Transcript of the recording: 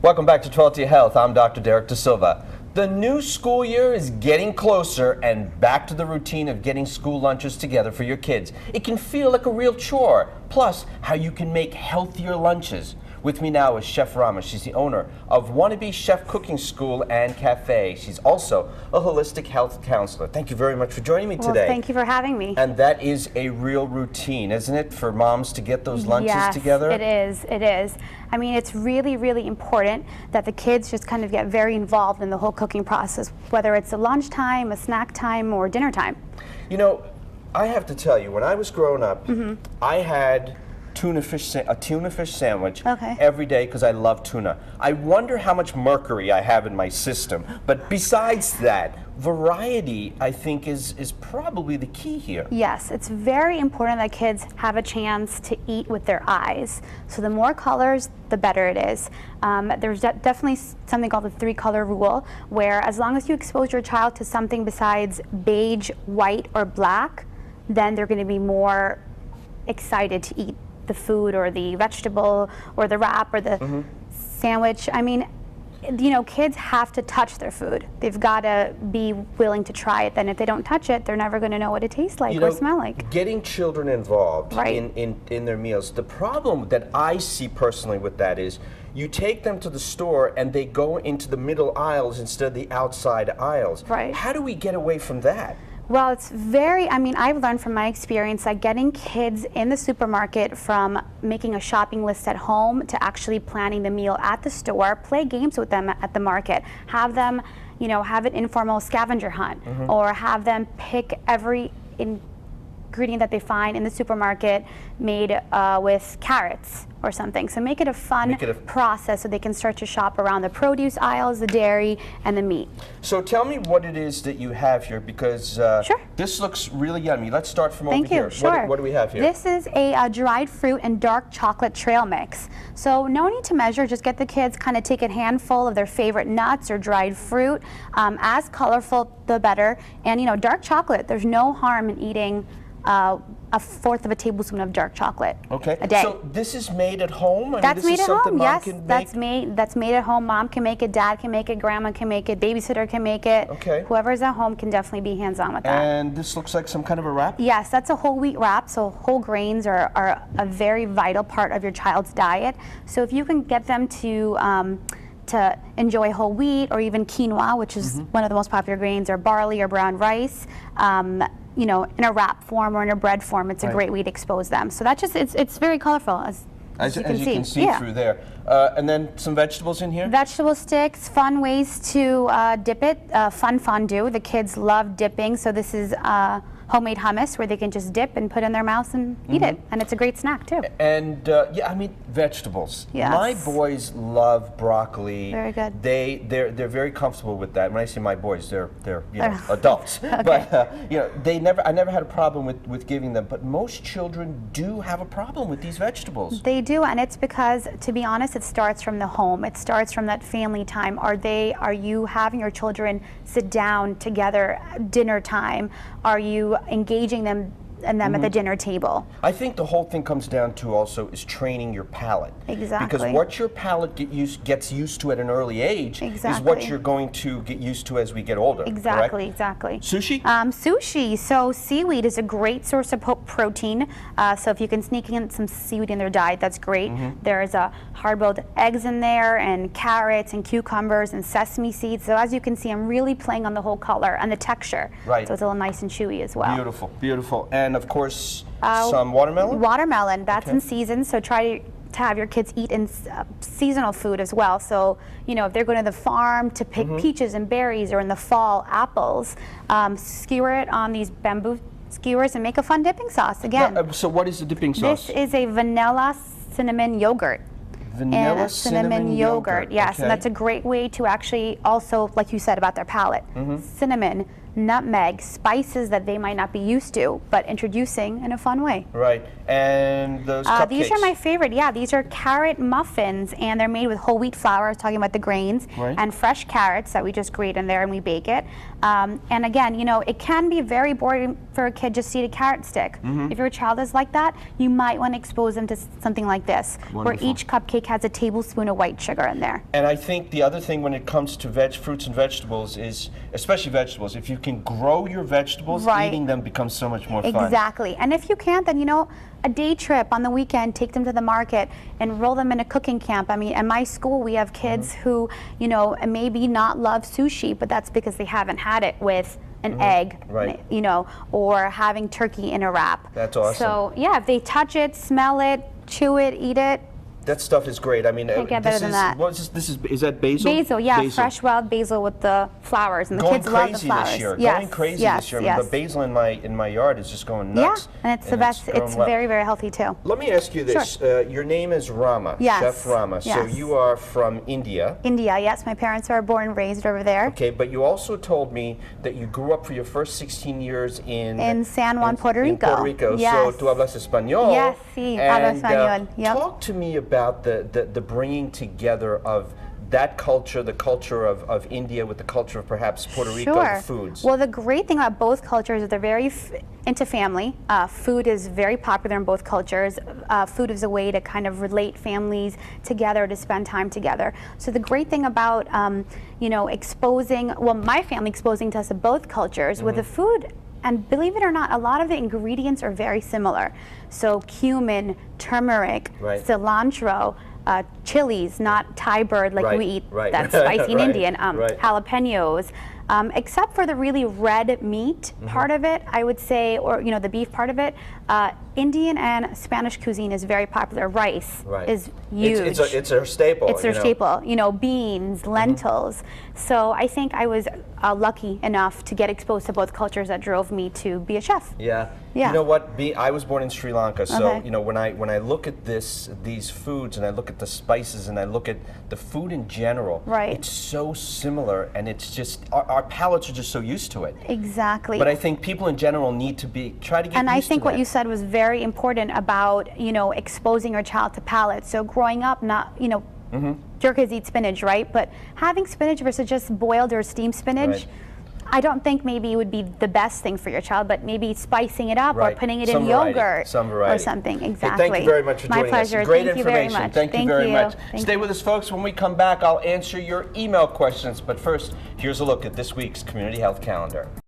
Welcome back to 12 to Your Health. I'm Dr. Derrick DeSilva. The new school year is getting closer and back to the routine of getting school lunches together for your kids. It can feel like a real chore, plus how you can make healthier lunches. With me now is Chef Rama. She's the owner of WannaBee Chef Cooking School and Cafe. She's also a holistic health counselor. Thank you very much for joining me today. Well, thank you for having me. And that is a real routine, isn't it, for moms to get those lunches together? Yes, it is. It is. I mean, it's really, really important that the kids just kind of get very involved in the whole cooking process, whether it's a lunchtime, a snack time, or dinner time. You know, I have to tell you, when I was growing up, I had a tuna fish sandwich every day because I love tuna. I wonder how much mercury I have in my system. But besides that, variety, I think, is probably the key here. Yes, it's very important that kids have a chance to eat with their eyes. So the more colors, the better it is. There's definitely something called the 3-color rule, where as long as you expose your child to something besides beige, white, or black, then they're going to be more excited to eat the food or the vegetable or the wrap or the sandwich. I mean, you know, kids have to touch their food. They've got to be willing to try it. Then if they don't touch it, they're never going to know what it tastes like or smell like. Getting children involved in their meals. The problem that I see personally with that is you take them to the store and they go into the middle aisles instead of the outside aisles. Right. How do we get away from that? Well, it's I mean, I've learned from my experience that getting kids in the supermarket from making a shopping list at home to actually planning the meal at the store, play games with them at the market, have them, you know, have an informal scavenger hunt, or have them pick every ingredient that they find in the supermarket made with carrots or something. So make it a fun process so they can start to shop around the produce aisles, the dairy, and the meat. So tell me what it is that you have here, because this looks really yummy. Let's start from over here. Thank you. Sure. What do we have here? This is a dried fruit and dark chocolate trail mix. So no need to measure, just get the kids, kind of take a handful of their favorite nuts or dried fruit. As colorful, the better. And you know, dark chocolate, there's no harm in eating a 1/4 of a tablespoon of dark chocolate a day. So this is made at home? That's made at home, yes. That's made at home. Mom can make it, dad can make it, grandma can make it, babysitter can make it. Okay. Whoever's at home can definitely be hands-on with that. And this looks like some kind of a wrap? Yes, that's a whole wheat wrap. So whole grains are a very vital part of your child's diet. So if you can get them to enjoy whole wheat or even quinoa, which is one of the most popular grains, or barley or brown rice, you know, in a wrap form or in a bread form, it's a great way to expose them. So that's just, it's very colorful, as you can see through there. And then some vegetables in here? Vegetable sticks, fun ways to dip it, fun fondue. The kids love dipping, so this is homemade hummus where they can just dip and put in their mouth and eat it. And it's a great snack too. And yeah, I mean, vegetables. Yes. My boys love broccoli. Very good. They're very comfortable with that. When I say my boys, they're you know, adults. But you know, I never had a problem with giving them. But most children do have a problem with these vegetables. They do, and it's because, to be honest, it starts from the home. It starts from that family time. Are you having your children sit down together at dinner time? Are you engaging them at the dinner table? I think the whole thing comes down to also is training your palate. Exactly. Because what your palate gets used to at an early age is what you're going to get used to as we get older. Exactly, correct? exactly. Sushi? Sushi. So seaweed is a great source of protein. So if you can sneak in some seaweed in their diet, that's great. There's hard-boiled eggs in there, and carrots and cucumbers and sesame seeds. So as you can see, I'm really playing on the whole color and the texture. Right. So it's a little nice and chewy as well. Beautiful, beautiful. And of course, some watermelon? Watermelon, that's in season, so try to have your kids eat in seasonal food as well. So, you know, if they're going to the farm to pick peaches and berries, or in the fall, apples, skewer it on these bamboo skewers and make a fun dipping sauce again. So what is the dipping sauce? This is a vanilla cinnamon yogurt. Vanilla cinnamon yogurt. Yes, and that's a great way to actually also, like you said about their palate, cinnamon, nutmeg, spices that they might not be used to, but introducing in a fun way. Right. And those cupcakes. These are my favorite. Yeah, these are carrot muffins, and they're made with whole wheat flour. I was talking about the grains, right, and fresh carrots that we just grate in there and we bake it. And again, you know, it can be very boring for a kid just to eat a carrot stick. If your child is like that, you might want to expose them to something like this, where each cupcake has a tablespoon of white sugar in there. And I think the other thing when it comes to fruits and vegetables is, especially vegetables, if you can grow your vegetables, eating them becomes so much more fun. Exactly. And if you can't, then, you know, a day trip on the weekend, take them to the market, enroll them in a cooking camp. I mean, at my school, we have kids who, you know, maybe not love sushi, but that's because they haven't had it with an egg, you know, or having turkey in a wrap. That's awesome. So, yeah, if they touch it, smell it, chew it, eat it, that stuff is great. I mean, can't get better than that. What is this? Is that basil? Basil, yeah, fresh wild basil with the flowers, and the kids love the flowers. This year. Yes, Going crazy yes, this year. yes. The basil in my yard is just going nuts. Yeah, and it's the best. It's very, very healthy too. Let me ask you this. Sure. Your name is Rama, yes. Chef Rama. Yes. So you are from India. India, yes. My parents are born and raised over there. Okay, but you also told me that you grew up for your first 16 years in San Juan, Puerto Rico. In Puerto Rico. Yes. So tú hablas español. Yes, sí, hablo español. Yep. Talk to me about the bringing together of that culture, the culture of India with the culture of perhaps Puerto Rico, the foods. Well, the great thing about both cultures is they're very into family. Food is very popular in both cultures. Food is a way to kind of relate families together, to spend time together. So the great thing about, you know, exposing, well, my family exposing to us of both cultures with the food, and believe it or not, a lot of the ingredients are very similar. So cumin, turmeric, cilantro, chilies, not Thai bird like we eat, that's spicy and Indian, jalapenos, except for the really red meat part of it, I would say, or, you know, the beef part of it. Indian and Spanish cuisine is very popular. Rice is huge. It's a staple. It's their staple. You know, beans, lentils. So I think I was lucky enough to get exposed to both cultures that drove me to be a chef. Yeah. You know what? I was born in Sri Lanka, so you know, when I look at these foods and I look at the spices and I look at the food in general, it's so similar, and it's just our palates are just so used to it. Exactly. But I think people in general need to try to get used to that. And I think what you said was very important about, you know, exposing your child to palates. So growing up, not, you know, your kids eat spinach, right? But having spinach versus just boiled or steamed spinach, I don't think maybe it would be the best thing for your child, but maybe spicing it up or putting it in yogurt or something. Exactly. Hey, thank you very much for joining us. My pleasure. Great Thank information. You very much. Thank you very much. Stay with us, folks. When we come back, I'll answer your email questions. But first, here's a look at this week's Community Health Calendar.